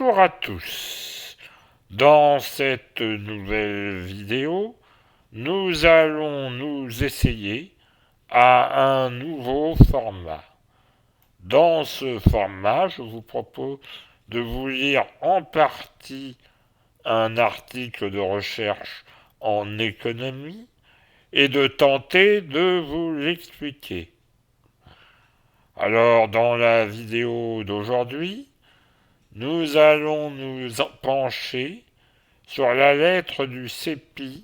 Bonjour à tous. Dans cette nouvelle vidéo, nous allons nous essayer à un nouveau format. Dans ce format, je vous propose de vous lire en partie un article de recherche en économie et de tenter de vous l'expliquer. Alors, dans la vidéo d'aujourd'hui, nous allons nous pencher sur la lettre du CEPI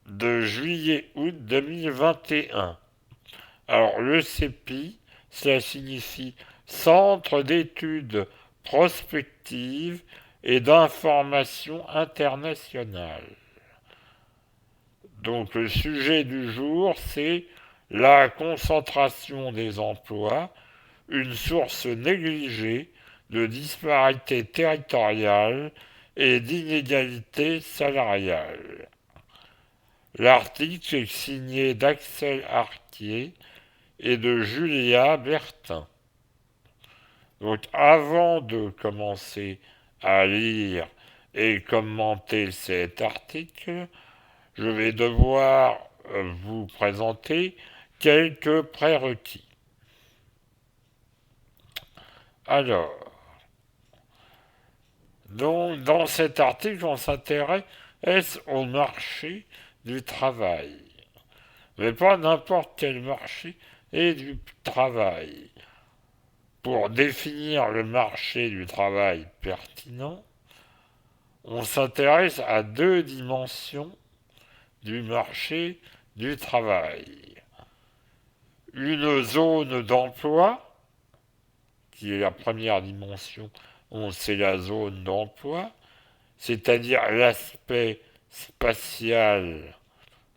de juillet-août 2021. Alors, le CEPI, cela signifie Centre d'études prospectives et d'information internationale. Donc, le sujet du jour, c'est la concentration des emplois, une source négligée de disparités territoriales et d'inégalités salariales. L'article est signé d'Axel Arquier et de Julia Bertin. Donc avant de commencer à lire et commenter cet article, je vais devoir vous présenter quelques prérequis. Alors, donc, dans cet article, on s'intéresse au marché du travail. Mais pas n'importe quel marché et du travail. Pour définir le marché du travail pertinent, on s'intéresse à deux dimensions du marché du travail. Une zone d'emploi, qui est la première dimension, c'est la zone d'emploi, c'est-à-dire l'aspect spatial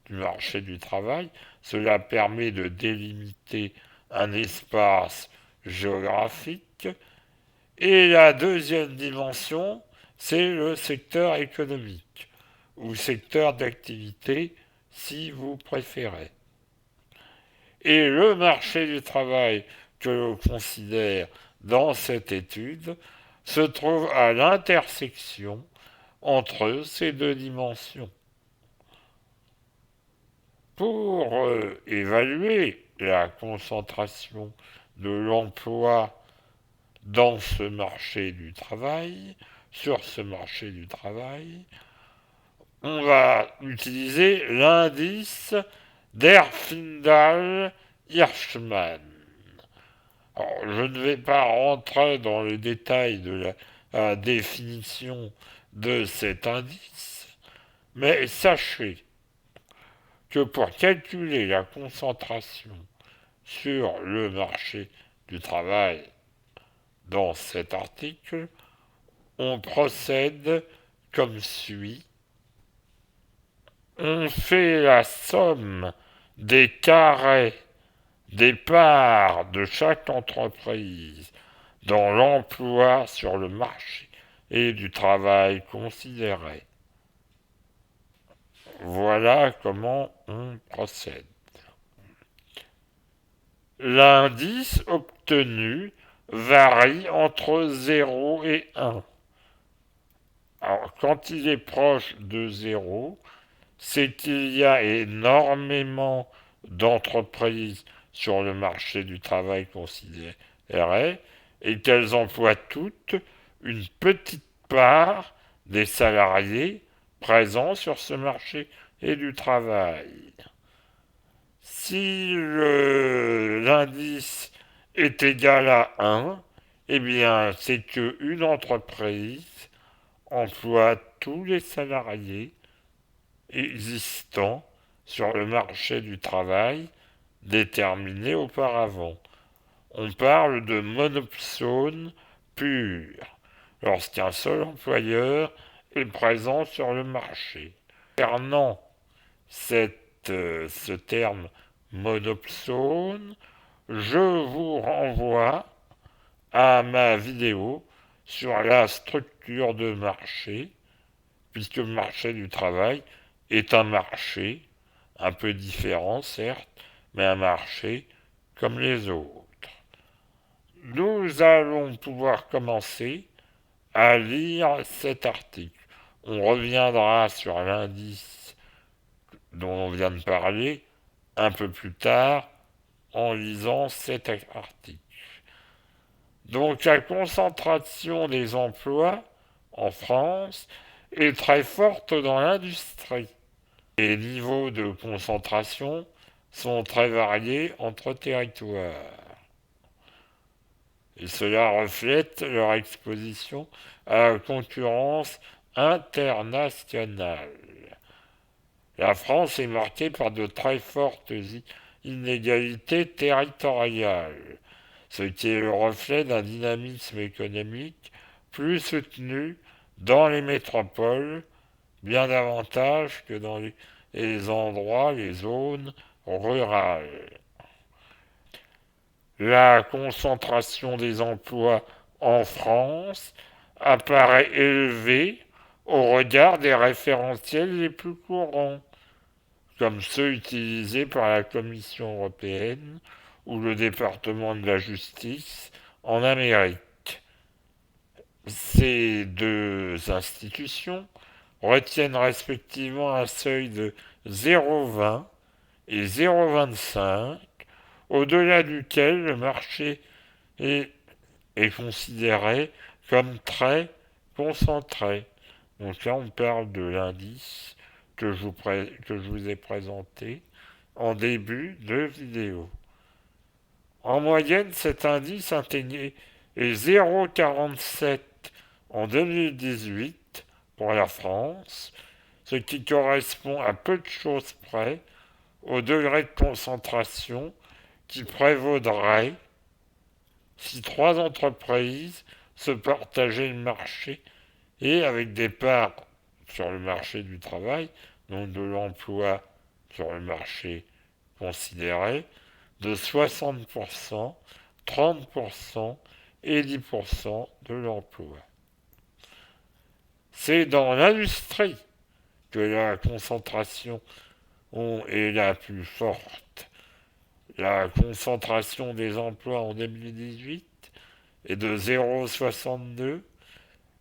du marché du travail. Cela permet de délimiter un espace géographique. Et la deuxième dimension, c'est le secteur économique, ou secteur d'activité, si vous préférez. Et le marché du travail que l'on considère dans cette étude se trouve à l'intersection entre ces deux dimensions. Pour évaluer la concentration de l'emploi dans ce marché du travail, sur ce marché du travail, on va utiliser l'indice d'Erfindal-Hirschman. Alors, je ne vais pas rentrer dans le détail de la définition de cet indice, mais sachez que pour calculer la concentration sur le marché du travail dans cet article, on procède comme suit. On fait la somme des carrés des parts de chaque entreprise dans l'emploi sur le marché et du travail considéré. Voilà comment on procède. L'indice obtenu varie entre 0 et 1. Alors, quand il est proche de 0, c'est qu'il y a énormément d'entreprises sur le marché du travail considéré et qu'elles emploient toutes une petite part des salariés présents sur ce marché et du travail. Si l'indice est égal à 1, eh bien c'est qu'une entreprise emploie tous les salariés existants sur le marché du travail déterminé auparavant. On parle de monopsone pur, lorsqu'un seul employeur est présent sur le marché. Concernant ce terme monopsone, je vous renvoie à ma vidéo sur la structure de marché, puisque le marché du travail est un marché, un peu différent certes, mais un marché comme les autres. Nous allons pouvoir commencer à lire cet article. On reviendra sur l'indice dont on vient de parler un peu plus tard en lisant cet article. Donc la concentration des emplois en France est très forte dans l'industrie. Les niveaux de concentration sont très variés entre territoires. Et cela reflète leur exposition à la concurrence internationale. La France est marquée par de très fortes inégalités territoriales, ce qui est le reflet d'un dynamisme économique plus soutenu dans les métropoles, bien davantage que dans les endroits, les zones rurales. La concentration des emplois en France apparaît élevée au regard des référentiels les plus courants, comme ceux utilisés par la Commission européenne ou le département de la justice en Amérique. Ces deux institutions retiennent respectivement un seuil de 0,20 et 0,25, au-delà duquel le marché est, est considéré comme très concentré. Donc là, on parle de l'indice que je vous ai présenté en début de vidéo. En moyenne, cet indice atteignait 0,47 en 2018 pour la France, ce qui correspond à peu de choses près au degré de concentration qui prévaudrait si trois entreprises se partageaient le marché et avec des parts sur le marché du travail, donc de l'emploi sur le marché considéré, de 60%, 30% et 10% de l'emploi. C'est dans l'industrie que la concentration est la plus forte. La concentration des emplois en 2018 est de 0,62.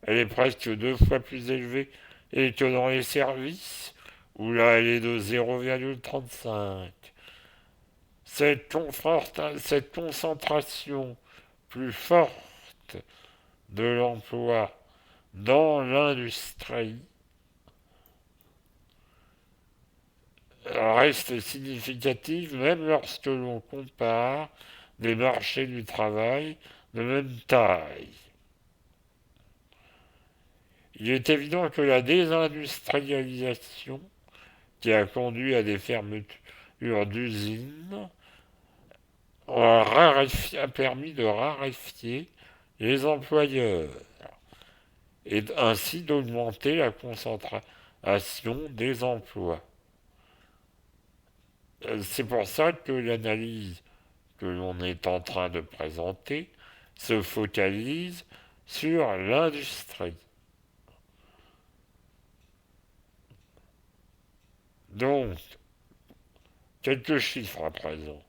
Elle est presque deux fois plus élevée que dans les services, où là elle est de 0,35. Cette concentration plus forte de l'emploi dans l'industrie reste significative même lorsque l'on compare des marchés du travail de même taille. Il est évident que la désindustrialisation, qui a conduit à des fermetures d'usines, a permis de raréfier les employeurs et ainsi d'augmenter la concentration des emplois. C'est pour ça que l'analyse que l'on est en train de présenter se focalise sur l'industrie. Donc, quelques chiffres à présent.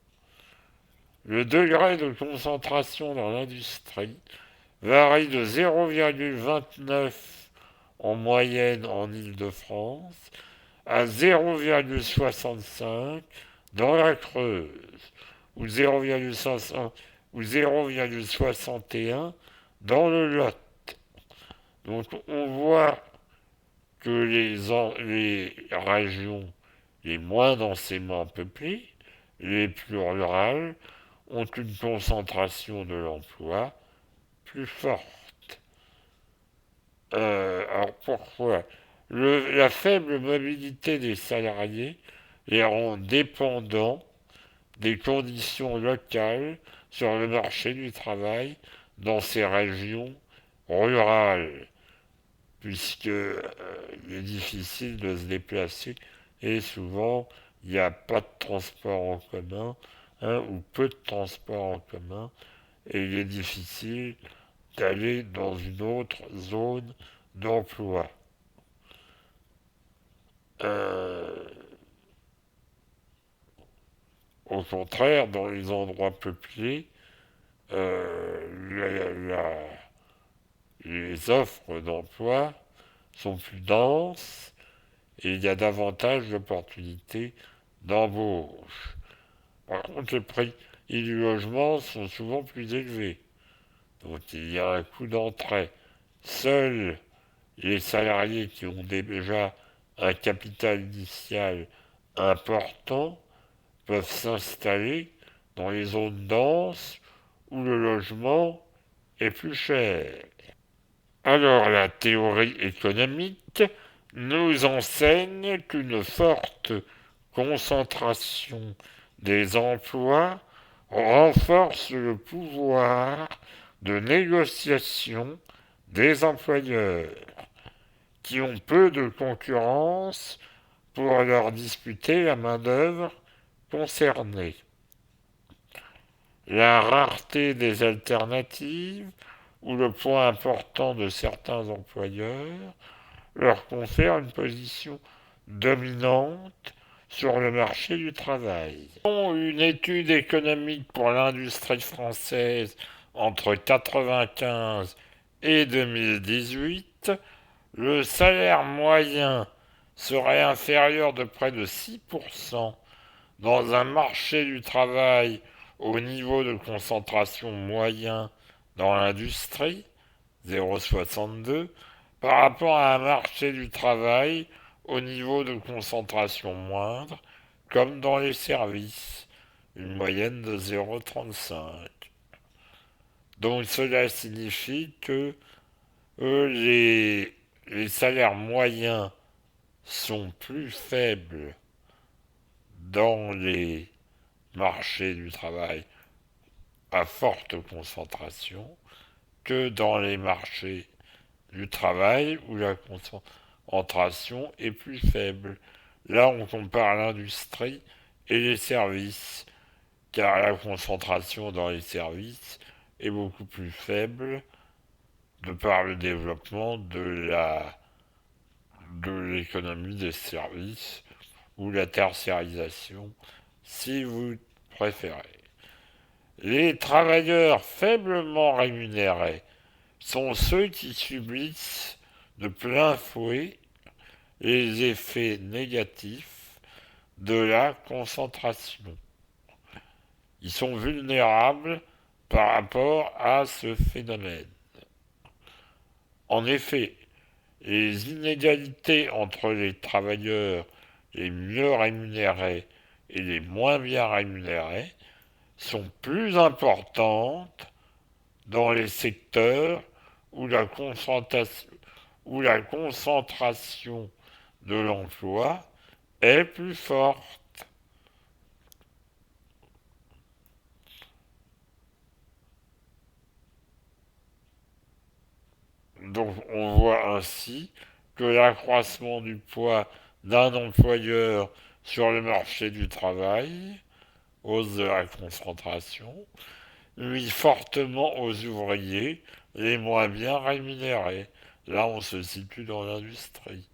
Le degré de concentration dans l'industrie varie de 0,29 en moyenne en Île-de-France à 0,65 dans la Creuse, ou 0,61 dans le Lot. Donc on voit que les régions les moins densément peuplées, les plus rurales, ont une concentration de l'emploi plus forte. Alors pourquoi la faible mobilité des salariés les rend dépendants des conditions locales sur le marché du travail dans ces régions rurales, puisque il est difficile de se déplacer et souvent il n'y a pas de transport en commun, ou peu de transport en commun, et il est difficile d'aller dans une autre zone d'emploi. Euh, Au contraire, dans les endroits peuplés, euh, la, la, les offres d'emploi sont plus denses et il y a davantage d'opportunités d'embauche. Par contre, les prix du logement sont souvent plus élevés. Donc il y a un coût d'entrée. Seuls les salariés qui ont déjà un capital initial important peuvent s'installer dans les zones denses où le logement est plus cher. Alors la théorie économique nous enseigne qu'une forte concentration des emplois renforce le pouvoir de négociation des employeurs, qui ont peu de concurrence pour leur disputer la main-d'œuvre concernée. La rareté des alternatives ou le point important de certains employeurs leur confère une position dominante sur le marché du travail. Une étude économique pour l'industrie française entre 1995 et 2018, le salaire moyen serait inférieur de près de 6% dans un marché du travail au niveau de concentration moyen dans l'industrie, 0,62, par rapport à un marché du travail au niveau de concentration moindre, comme dans les services, une moyenne de 0,35. Donc cela signifie que les salaires moyens sont plus faibles dans les marchés du travail à forte concentration que dans les marchés du travail où la concentration est plus faible. Là, on compare l'industrie et les services, car la concentration dans les services est beaucoup plus faible de par le développement de l'économie des services ou la tertiarisation, si vous préférez. Les travailleurs faiblement rémunérés sont ceux qui subissent de plein fouet les effets négatifs de la concentration. Ils sont vulnérables par rapport à ce phénomène. En effet, les inégalités entre les travailleurs les mieux rémunérés et les moins bien rémunérés sont plus importantes dans les secteurs où la concentration de l'emploi est plus forte. Donc on voit ainsi que l'accroissement du poids d'un employeur sur le marché du travail, hausse de la concentration, nuit fortement aux ouvriers les moins bien rémunérés. Là, on se situe dans l'industrie.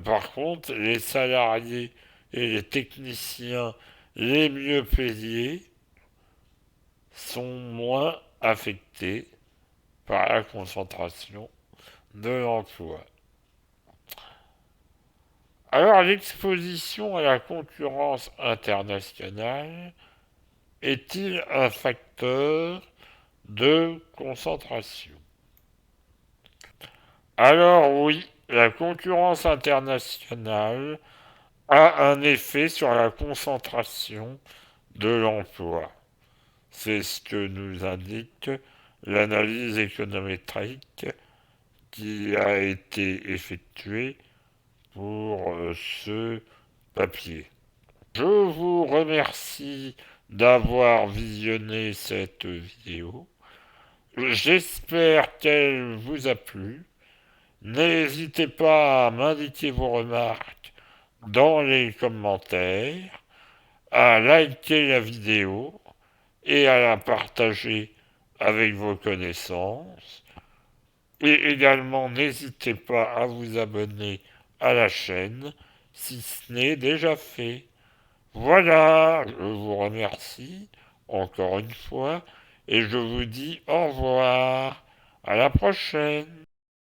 Par contre, les salariés et les techniciens les mieux payés sont moins affectés par la concentration de l'emploi. Alors, l'exposition à la concurrence internationale est-il un facteur de concentration? Alors oui, la concurrence internationale a un effet sur la concentration de l'emploi. C'est ce que nous indique l'analyse économétrique qui a été effectuée pour ce papier. Je vous remercie d'avoir visionné cette vidéo. J'espère qu'elle vous a plu. N'hésitez pas à m'indiquer vos remarques dans les commentaires, à liker la vidéo et à la partager avec vos connaissances. Et également, n'hésitez pas à vous abonner à la chaîne si ce n'est déjà fait. Voilà, je vous remercie encore une fois et je vous dis au revoir. À la prochaine.